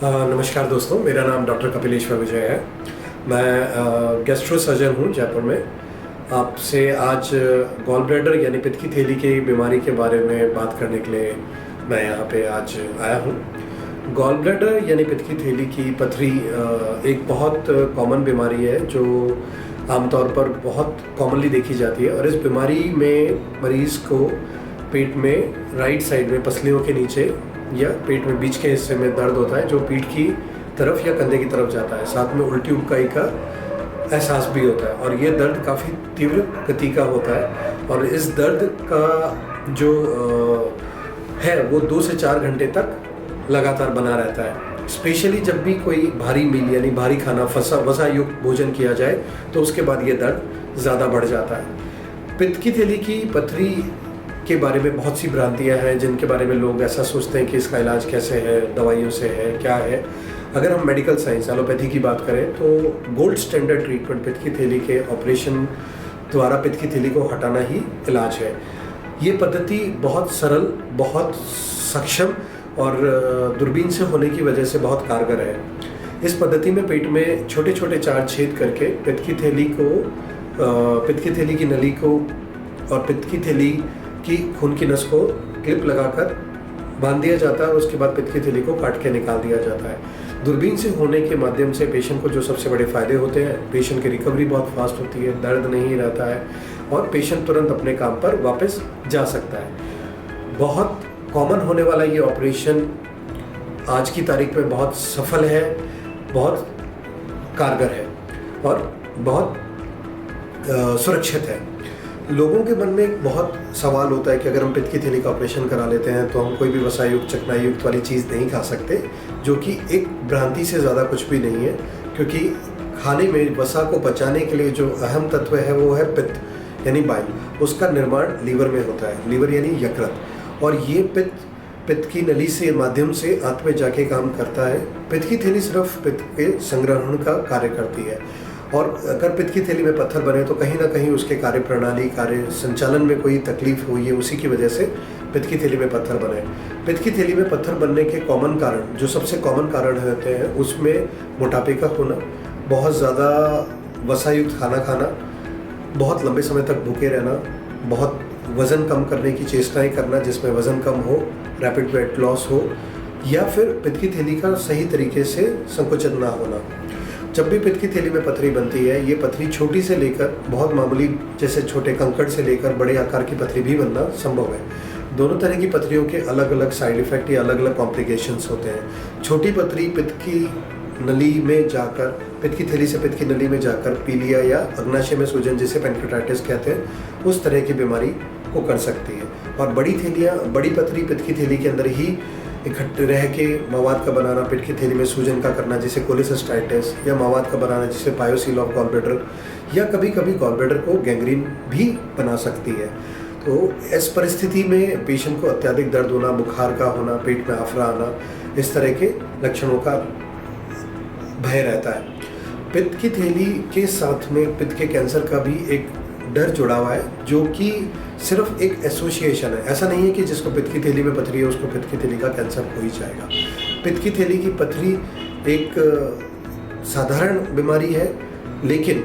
नमस्कार दोस्तों, मेरा नाम डॉक्टर कपिलेश्वर विजय है। मैं गैस्ट्रो सर्जन हूँ जयपुर में। आपसे आज गॉल ब्लैडर यानी पित्त की थैली की बीमारी के बारे में बात करने के लिए मैं यहाँ पे आज आया हूँ। गॉल ब्लैडर यानी पित्त की थैली की पथरी एक बहुत कॉमन बीमारी है जो आमतौर पर बहुत कॉमनली देखी जाती है। और इस बीमारी में मरीज़ को पेट में राइट साइड में पसलियों के नीचे या पेट में बीच के हिस्से में दर्द होता है जो पीठ की तरफ या कंधे की तरफ जाता है। साथ में उल्टी उबकाई का एहसास भी होता है और ये दर्द काफ़ी तीव्र गति का होता है। और इस दर्द का जो है वो 2 से 4 घंटे तक लगातार बना रहता है। स्पेशली जब भी कोई भारी मील यानी भारी खाना वसा युक्त भोजन किया जाए तो उसके बाद ये दर्द ज़्यादा बढ़ जाता है। पित्त की थैली की पथरी के बारे में बहुत सी भ्रांतियां हैं जिनके बारे में लोग ऐसा सोचते हैं कि इसका इलाज कैसे है, दवाइयों से है, क्या है। अगर हम मेडिकल साइंस एलोपैथी की बात करें तो गोल्ड स्टैंडर्ड ट्रीटमेंट पित्त की थैली के ऑपरेशन द्वारा पित्त की थैली को हटाना ही इलाज है। ये पद्धति बहुत सरल, बहुत सक्षम और दूरबीन से होने की वजह से बहुत कारगर है। इस पद्धति में पेट में छोटे छोटे 4 छेद करके पित्त की थैली की नली को और पित्त की थैली की खून की नस को क्लिप लगाकर बांध दिया जाता है और उसके बाद पित्त की थैली को काट के निकाल दिया जाता है। दूरबीन से होने के माध्यम से पेशेंट को जो सबसे बड़े फायदे होते हैं, पेशेंट की रिकवरी बहुत फास्ट होती है, दर्द नहीं रहता है और पेशेंट तुरंत अपने काम पर वापस जा सकता है। बहुत कॉमन होने वाला ये ऑपरेशन आज की तारीख में बहुत सफल है, बहुत कारगर है और बहुत सुरक्षित है। लोगों के मन में एक बहुत सवाल होता है कि अगर हम पित्त की थैली का ऑपरेशन करा लेते हैं तो हम कोई भी वसायुक्त चकनायुक्त वाली चीज़ नहीं खा सकते, जो कि एक भ्रांति से ज़्यादा कुछ भी नहीं है। क्योंकि खाने में वसा को पचाने के लिए जो अहम तत्व है वो है पित्त यानी बाइल। उसका निर्माण लीवर में होता है, लीवर यानी यकृत। और ये पित्त की नली से माध्यम से आंत में जाके काम करता है। पित्त की थैली सिर्फ पित्त के संग्रहण का कार्य करती है और अगर पित्त की थैली में पत्थर बने तो कहीं ना कहीं उसके कार्य प्रणाली, कार्य संचालन में कोई तकलीफ हुई है, उसी की वजह से पित्त की थैली में पत्थर बने। पित्त की थैली में पत्थर बनने के कॉमन कारण, जो सबसे कॉमन कारण होते हैं, उसमें मोटापे का होना, बहुत ज़्यादा वसायुक्त खाना खाना, बहुत लंबे समय तक भूखे रहना, बहुत वज़न कम करने की चेष्टाएं करना जिसमें वज़न कम हो, रैपिड वेट लॉस हो, या फिर पित्त की थैली का सही तरीके से संकुचन ना होना। जब भी पित्त की थैली में पथरी बनती है, ये पथरी छोटी से लेकर बहुत मामूली जैसे छोटे कंकड़ से लेकर बड़े आकार की पथरी भी बनना संभव है। दोनों तरह की पथरियों के अलग अलग साइड इफ़ेक्ट या अलग अलग कॉम्प्लिकेशंस होते हैं। छोटी पथरी पित्त की नली में जाकर, पित्त की थैली से पित्त की नली में जाकर पीलिया या अग्नाशय में सूजन, जिसे पैनक्रेटाइटिस कहते हैं, उस तरह की बीमारी को कर सकती है। और बड़ी पथरी पित्त की थैली के अंदर ही इकट्ठे रह के मवाद का बनाना, पित्त की थैली में सूजन का करना जिसे कोलेसिस्टाइटिस, या मवाद का बनाना जिसे पायोसील ऑफ गॉल ब्लैडर, या कभी कभी गॉल ब्लैडर को गैंग्रीन भी बना सकती है। तो इस परिस्थिति में पेशेंट को अत्यधिक दर्द होना, बुखार का होना, पेट में आफरा आना, इस तरह के लक्षणों का भय रहता है। पित्त की थैली के साथ में पित्त के कैंसर का भी एक डर जुड़ा हुआ है, जो कि सिर्फ एक एसोसिएशन है। ऐसा नहीं है कि जिसको पित्त की थैली में पथरी है उसको पित्त की थैली का कैंसर हो ही जाएगा। पित्त की थैली की पथरी एक साधारण बीमारी है, लेकिन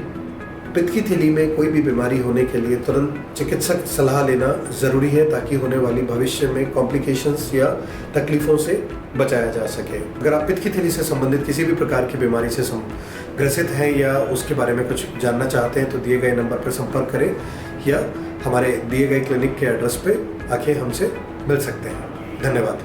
पित्त की थैली में कोई भी बीमारी होने के लिए तुरंत चिकित्सक सलाह लेना ज़रूरी है ताकि होने वाली भविष्य में कॉम्प्लिकेशंस या तकलीफ़ों से बचाया जा सके। अगर आप पित्त की थैली से संबंधित किसी भी प्रकार की बीमारी से ग्रसित हैं या उसके बारे में कुछ जानना चाहते हैं तो दिए गए नंबर पर संपर्क करें या हमारे दिए गए क्लिनिक के एड्रेस पे आके हमसे मिल सकते हैं। धन्यवाद।